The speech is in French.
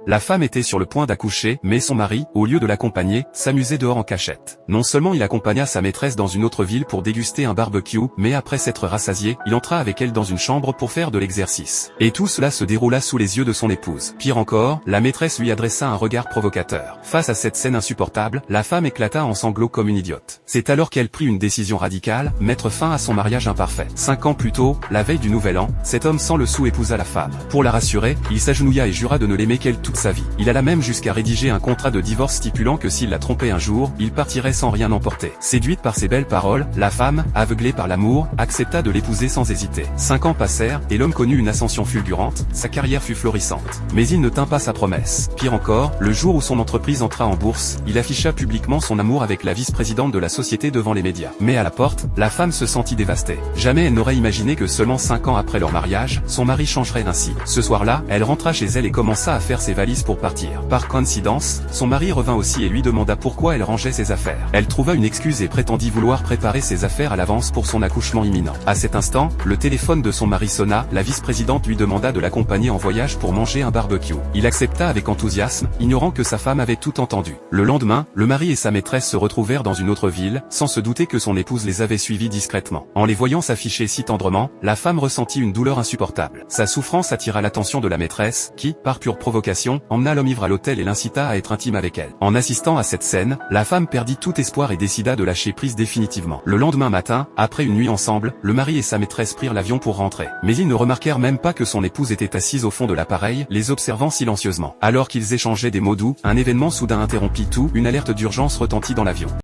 La femme était sur le point d'accoucher, mais son mari, au lieu de l'accompagner, s'amusait dehors en cachette. Non seulement il accompagna sa maîtresse dans une autre ville pour déguster un barbecue, mais après s'être rassasié, il entra avec elle dans une chambre pour faire de l'exercice. Et tout cela se déroula sous les yeux de son épouse. Pire encore, la maîtresse lui adressa un regard provocateur. Face à cette scène insupportable, la femme éclata en sanglots comme une idiote. C'est alors qu'elle prit une décision radicale, mettre fin à son mariage imparfait. 5 ans plus tôt, la veille du nouvel an, cet homme sans le sou épousa la femme. Pour la rassurer, il s'agenouilla et jura de ne l'aimer qu'elle toute sa vie. Il alla même jusqu'à rédiger un contrat de divorce stipulant que s'il la trompait un jour, il partirait sans rien emporter. Séduite par ses belles paroles, la femme, aveuglée par l'amour, accepta de l'épouser sans hésiter. 5 ans passèrent, et l'homme connut une ascension fulgurante, sa carrière fut florissante. Mais il ne tint pas sa promesse. Pire encore, le jour où son entreprise entra en bourse, il afficha publiquement son amour avec la vice-présidente de la société devant les médias. Mais à la porte, la femme se sentit dévastée. Jamais elle n'aurait imaginé que seulement 5 ans après leur mariage, son mari changerait ainsi. Ce soir-là, elle rentra chez elle et commença à faire ses valises pour partir. Par coïncidence, son mari revint aussi et lui demanda pourquoi elle rangeait ses affaires. Elle trouva une excuse et prétendit vouloir préparer ses affaires à l'avance pour son accouchement imminent. À cet instant, le téléphone de son mari sonna, la vice-présidente lui demanda de l'accompagner en voyage pour manger un barbecue. Il accepta avec enthousiasme, ignorant que sa femme avait tout entendu. Le lendemain, le mari et sa maîtresse se retrouvèrent dans une autre ville, sans se douter que son épouse les avait suivis discrètement. En les voyant s'afficher si tendrement, la femme ressentit une douleur insupportable. Sa souffrance attira l'attention de la maîtresse, qui, par pure provocation, emmena l'homme ivre à l'hôtel et l'incita à être intime avec elle. En assistant à cette scène, la femme perdit tout espoir et décida de lâcher prise définitivement. Le lendemain matin, après une nuit ensemble, le mari et sa maîtresse prirent l'avion pour rentrer. Mais ils ne remarquèrent même pas que son épouse était assise au fond de l'appareil, les observant silencieusement. Alors qu'ils échangeaient des mots doux, un événement soudain interrompit tout, une alerte d'urgence retentit dans l'avion.